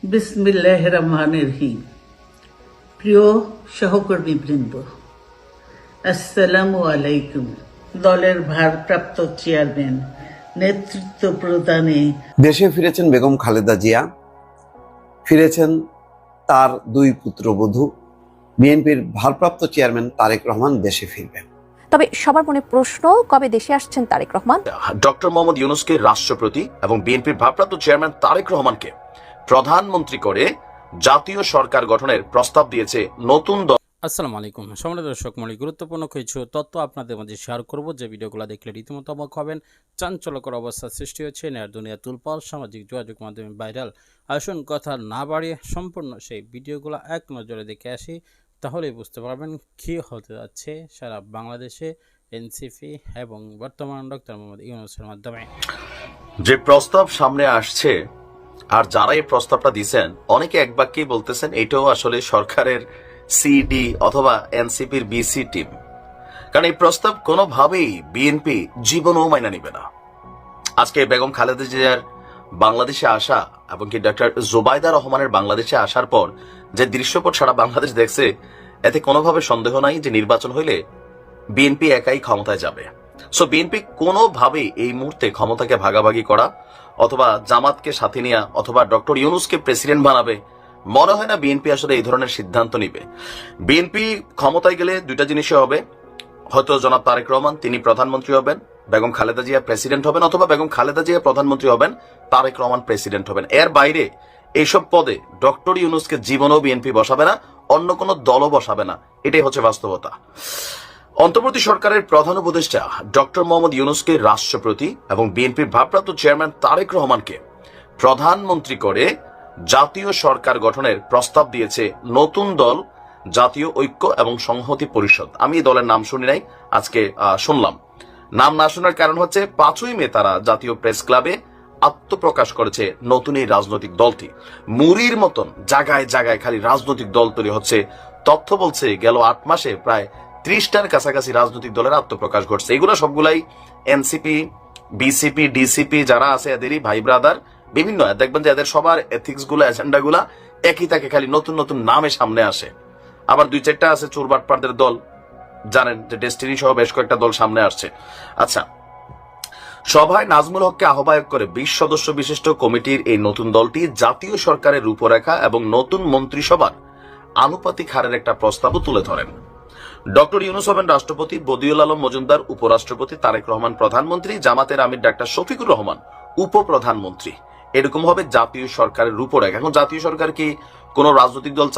বিসমিল্লাহির রহমানির রহিম। প্রিয় সহকর্মীবৃন্দ, আসসালামু আলাইকুম। দলের ভারপ্রাপ্ত চেয়ারম্যান নেতৃত্ব প্রদানে দেশে ফিরেছেন বেগম খালেদা জিয়া, ফিরেছেন তার দুই পুত্রবধূ। বিএনপির ভারপ্রাপ্ত চেয়ারম্যান তারেক রহমান দেশে ফিরবেন। তবে সবার মনে প্রশ্ন, কবে দেশে আসছেন তারেক রহমান? ডক্টর মোহাম্মদ ইউনূসকে রাষ্ট্রপতি এবং বিএনপির ভারপ্রাপ্ত চেয়ারম্যান তারেক রহমানকে প্রধানমন্ত্রী করে জাতীয় সরকার গঠনের প্রস্তাব দিয়েছে নতুন দল। আসসালামু আলাইকুম সম্মানিত দর্শক মণ্ডলী, গুরুত্বপূর্ণ কিছু তথ্য আপনাদের মাঝে শেয়ার করব, যে ভিডিওগুলো দেখলে রীতিমতো অবাক হবেন। চাঞ্চল্যকর অবস্থার সৃষ্টি হচ্ছে, নেয়ার দুনিয়া তুলপাল, সামাজিক যোগাযোগ মাধ্যমে ভাইরাল। আসুন কথা না বাড়িয়ে সম্পূর্ণ সেই ভিডিওগুলো এক নজরে দেখে আসি, তাহলেই বুঝতে পারবেন কী হতে যাচ্ছে সারা বাংলাদেশে এনসিপি এবং বর্তমান ডক্টর মোহাম্মদ ইউনূসের মাধ্যমে। যে প্রস্তাব সামনে আসছে, আর যারা এই প্রস্তাবটা দিচ্ছেন অনেকে এক বাক্যেই বলতেছেন এটাও আসলে সরকারের সিডি অথবা এনসিপির বিসি টিম, কারণ এই প্রস্তাব কোনোভাবেই বিএনপি জীবনও মাইনা নিবে না। আজকে বেগম খালেদা জিয়ার বাংলাদেশে আসা এবং কি ডক্টর জুবাইদা রহমানের বাংলাদেশে আসার পর যে দৃশ্যপট সারা বাংলাদেশ দেখছে, এতে কোনোভাবে সন্দেহ নাই যে নির্বাচন হইলে বিএনপি একাই ক্ষমতায় যাবে। সো বিএনপি কোনোভাবেই এই মুহূর্তে ক্ষমতাকে ভাগাভাগি করা অথবা জামাতকে সাথে নেওয়া অথবা ডক্টর ইউনূসকে প্রেসিডেন্ট বানাবে, মনে হয় না বিএনপি আসলে এই ধরনের সিদ্ধান্ত নিবে। বিএনপি ক্ষমতায় গেলে দুইটা জিনিসই হবে, হয়তো জনাব তারেক রহমান তিনি প্রধানমন্ত্রী হবেন, বেগম খালেদা জিয়া প্রেসিডেন্ট হবেন, অথবা বেগম খালেদা জিয়া প্রধানমন্ত্রী হবেন, তারেক রহমান প্রেসিডেন্ট হবেন। এর বাইরে এইসব পদে ডক্টর ইউনূসকে জীবনেও বিএনপি বসাবে না, অন্য কোনো দলও বসাবে না। এটাই হচ্ছে বাস্তবতা। অন্তর্বর্তী সরকারের প্রধান উপদেষ্টা ডক্টর মোহাম্মদ ইউনূসকে রাষ্ট্রপতি এবং বিএনপির ভারপ্রাপ্ত চেয়ারম্যান তারেক রহমানকে প্রধানমন্ত্রী করে জাতীয় সরকার গঠনের প্রস্তাব দিয়েছে নতুন দল জাতীয় ঐক্য এবং সংহতি পরিষদ। আমি এই দলের নাম শুনি নাই, আজকে শুনলাম। নাম না শোনার কারণ হচ্ছে 5ই মে তারা জাতীয় প্রেস ক্লাবে আত্মপ্রকাশ করেছে নতুন এই রাজনৈতিক দলটি। মুড়ির মতন জায়গায় জায়গায় খালি রাজনৈতিক দল তৈরি হচ্ছে। তথ্য বলছে গেল 8 মাসে প্রায় 30টার কাছাকাছি রাজনৈতিক দলের আত্মপ্রকাশ ঘটছে। এগুলো সবগুলাই এনসিপি, বিসিপি, ডিসিপি যারা আছে এদেরই ভাই ব্রাদার। বিভিন্ন দেখবেন যে এদের সবার এথিক্স গুলো, এজেন্ডা গুলা একই থাকে, খালি নতুন নতুন নামে সামনে আসে। আবার 2-4টা আছে চোরবাটপাড়দের দল, জানেন যে ডেস্টিনি সহ বেশ কয়েকটা দল সামনে আসছে। আচ্ছা, সভায় নাজমুল হককে আহ্বায়ক করে 20 সদস্য বিশিষ্ট কমিটির এই নতুন দলটি জাতীয় সরকারের রূপরেখা এবং নতুন মন্ত্রিসভার আনুপাতিক হারের একটা প্রস্তাবও তুলে ধরেন। ডক্টর ইউনূস হবেন রাষ্ট্রপতি, বদিউল আলম মজুমদার উপরাষ্ট্রপতি, তারেক রহমান প্রধানমন্ত্রী, জামাতের আমির ডাক্তার শফিকুর রহমান উপপ্রধানমন্ত্রী। এরকম হবে জাতীয় সরকারের রূপরেখা। এখন জাতীয় সরকার কি কোন রাজনৈতিক দল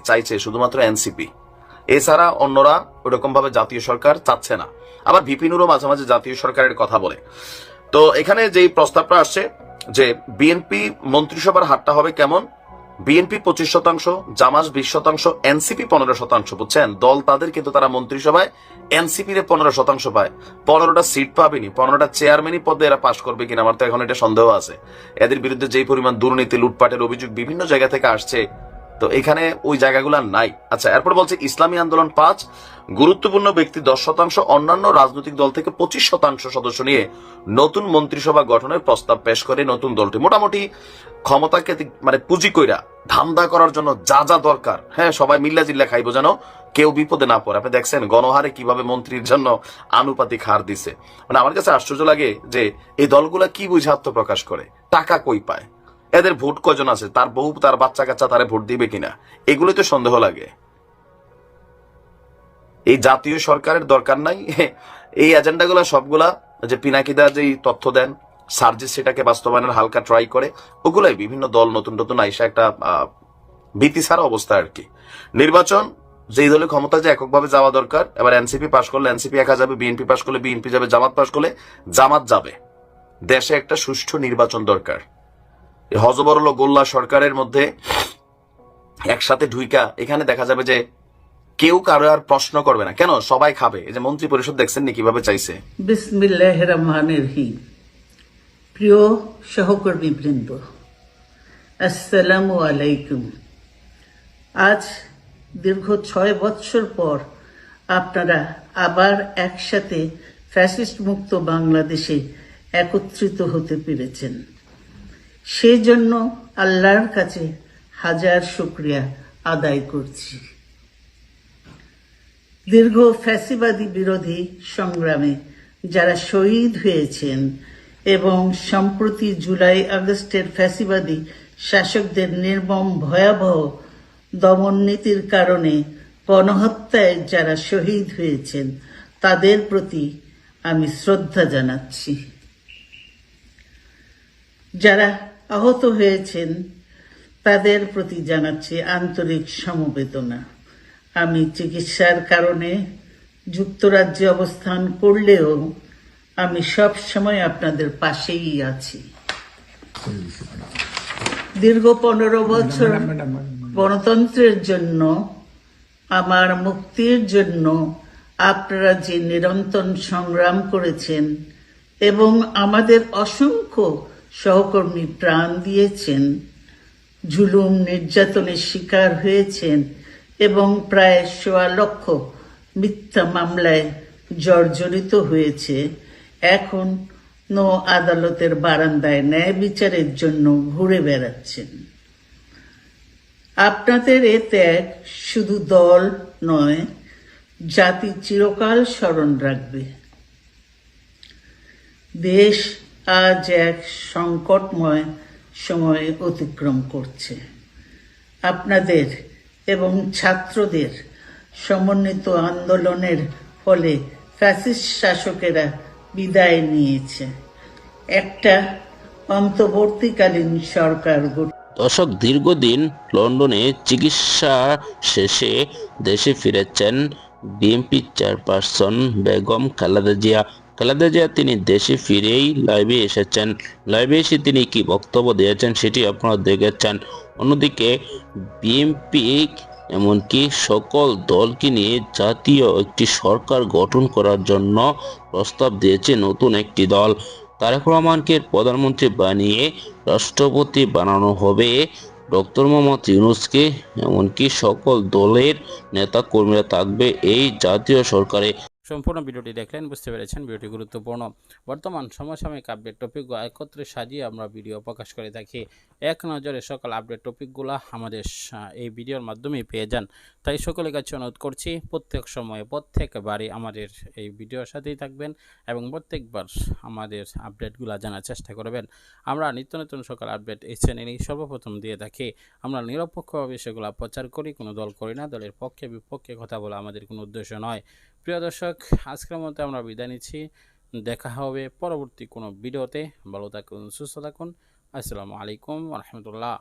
চাইছে শুধুমাত্র এনসিপি, এছাড়া অন্যরা ওরকম ভাবে জাতীয় সরকার চাচ্ছে না। আবার ভিপিনুরও মাঝে মাঝে জাতীয় সরকারের কথা বলে। তো এখানে যে প্রস্তাবটা আসছে যে বিএনপি মন্ত্রিসভার হারটা হবে কেমন, বিএনপি 25%, জামাত 20%, এনসিপি 15%। বুঝছেন, দল তাদের, কিন্তু তারা মন্ত্রিসভায় এনসিপি 15% পায়। 15টা সিট পাবেনি, 15টা চেয়ারম্যানই পদে এরা পাশ করবে কিনা আমার তো এখন এটা সন্দেহ আছে। এদের বিরুদ্ধে যেই পরিমাণ দুর্নীতি, লুটপাটের অভিযোগ বিভিন্ন জায়গা থেকে আসছে, তো এখানে ওই জায়গাগুলো নাই। আচ্ছা, এরপর বলছে ইসলামী আন্দোলন 5, গুরুত্বপূর্ণ ব্যক্তি 10%, অন্যান্য রাজনৈতিক দল থেকে 25% সদস্য নিয়ে নতুন মন্ত্রিসভা গঠনের প্রস্তাব পেশ করে নতুন দলটি। মোটামুটি ক্ষমতাকে মানে পুঁজি কইরা ধান্দা করার জন্য যা যা দরকার, হ্যাঁ, সবাই মিল্লা জিল্লা খাইবো যেন কেউ বিপদে না পড়ে। আপনি দেখছেন গণহারে কিভাবে মন্ত্রীর জন্য আনুপাতিক হার দিছে। মানে আমার কাছে আশ্চর্য লাগে যে এই দলগুলা কি বুঝে আত্মপ্রকাশ করে, টাকা কই পায়, এদের ভোট কয়জন আছে, তার বউ তার বাচ্চা কাচ্চা তারে ভোট দিবে কিনা, এগুলোই তো সন্দেহ লাগে। এই জাতীয় সরকারের দরকার নাই। এই এজেন্ডাগুলা সবগুলা যে পিনাকিদা যেই তথ্য দেন, সার্জিস সেটাকে বাস্তবায়নের হালকা ট্রাই করে, ওগুলাই বিভিন্ন দল নতুন নতুন আইসা একটা ভীতি ছাড়া অবস্থা আর কি। নির্বাচন যেই দলে ক্ষমতা যে এককভাবে যাওয়া দরকার। এবার এনসিপি পাশ করলে এনসিপি একা যাবে, বিএনপি পাশ করলে বিএনপি যাবে, জামাত পাশ করলে জামাত যাবে। দেশে একটা সুষ্ঠু নির্বাচন দরকার। হজবরল গোল্লা সরকারের মধ্যে একসাথে ঢুইকা এখানে দেখা যাবে যে কেউ কারো আর প্রশ্ন করবে না, কেন সবাই খাবে। এই যে মন্ত্রী পরিষদ দেখছেন নি কিভাবে চাইছে। বিসমিল্লাহির রহমানির রহিম। প্রিয় সহকর্মীবৃন্দ, আসসালামু আলাইকুম। আজ দীর্ঘ 6 বৎসর পর আপনারা আবার একসাথে ফ্যাসিস্ট মুক্ত বাংলাদেশে একত্রিত হতে পেরেছেন। সেই জন্য আল্লাহর কাছে হাজার শুকরিয়া আদায় করছি। দীর্ঘ ফ্যাসিবাদী বিরোধী সংগ্রামে যারা শহীদ হয়েছেন এবং সম্প্রতি জুলাই আগস্টের ফ্যাসিবাদী শাসকদের নির্মম ভয়াবহ দমন নীতির কারণে গণহত্যায় যারা শহীদ হয়েছেন তাদের প্রতি আমি শ্রদ্ধা জানাচ্ছি। যারা আহত হয়েছেন তাদের প্রতি জানাচ্ছি আন্তরিক সমবেদনা। আমি চিকিৎসার কারণে যুক্তরাজ্যে অবস্থান করলেও আমি সব সময় আপনাদের পাশেই আছি। দীর্ঘ 15 বছর গণতন্ত্রের জন্য, আমার মুক্তির জন্য আপনারা যে নিরন্তর সংগ্রাম করেছেন এবং আমাদের অসংখ্য সহকর্মী প্রাণ দিয়েছেন, জুলুম নির্যাতনের শিকার হয়েছেন এবং প্রায় 1.25 লক্ষ মিথ্যা মামলায় জর্জরিত হয়েছে, এখন আদালতের বারান্দায় ন্যায় বিচারের জন্য ঘুরে বেড়াচ্ছেন। আপনাদের এ ত্যাগ শুধু দল নয়, জাতি চিরকাল স্মরণ রাখবে। দেশ আজ এক সংকটময় সময় অতিক্রম করছে। আপনাদের এবং ছাত্রদের সমন্বিত আন্দোলনের ফলে ফ্যাসিস্ট শাসকেরা বিদায় নিয়েছে। একটা অন্তর্বর্তীকালীন সরকার দর্শক, দীর্ঘদিন লন্ডনে চিকিৎসা শেষে দেশে ফিরেছেন বিএনপি চেয়ারপারসন বেগম খালেদা জিয়া। খালেদা জিয়া তিনি দেশে ফিরেই লাইভে এসেছেন। লাইভে এসে তিনি কি বক্তব্য দিয়েছেন সেটি আপনারা দেখেছেন। অন্যদিকে বিএনপি এমনকি সকল দলকে নিয়ে জাতীয় একটি সরকার গঠন করার জন্য প্রস্তাব দিয়েছে নতুন একটি দল। তারেক রহমানকে প্রধানমন্ত্রী বানিয়ে রাষ্ট্রপতি বানানো হবে ডক্টর মোহাম্মদ ইউনূসকে। এমনকি সকল দলের নেতা কর্মীরা থাকবে এই জাতীয় সরকারে। সম্পূর্ণ ভিডিওটি দেখলেন, বুঝতে পেরেছেন ভিডিওটি গুরুত্বপূর্ণ। বর্তমান সমসাময়িক আপডেট টপিকগুলো একত্রে সাজিয়ে আমরা ভিডিও প্রকাশ করে থাকি। এক নজরে সকল আপডেট টপিকগুলো আমাদের এই ভিডিওর মাধ্যমে পেয়ে যান। তাই সকলের কাছে অনুরোধ করছি, প্রত্যেক সময়ে প্রত্যেকবারই আমাদের এই ভিডিওর সাথেই থাকবেন এবং প্রত্যেকবার আমাদের আপডেটগুলো জানার চেষ্টা করবেন। আমরা নিত্য নতুন সকল আপডেট এই চ্যানেলেই সর্বপ্রথম দিয়ে থাকি। আমরা নিরপেক্ষভাবে সেগুলো প্রচার করি, কোনো দল করি না। দলের পক্ষে বিপক্ষে কথা বলা আমাদের কোনো উদ্দেশ্য নয়। প্রিয় দর্শক, আজকের মতো আমরা বিদায় নিচ্ছি। দেখা হবে পরবর্তী কোনো ভিডিওতে। ভালো থাকুন, সুস্থ থাকুন। আসসালামু আলাইকুম ওয়া রাহমাতুল্লাহ।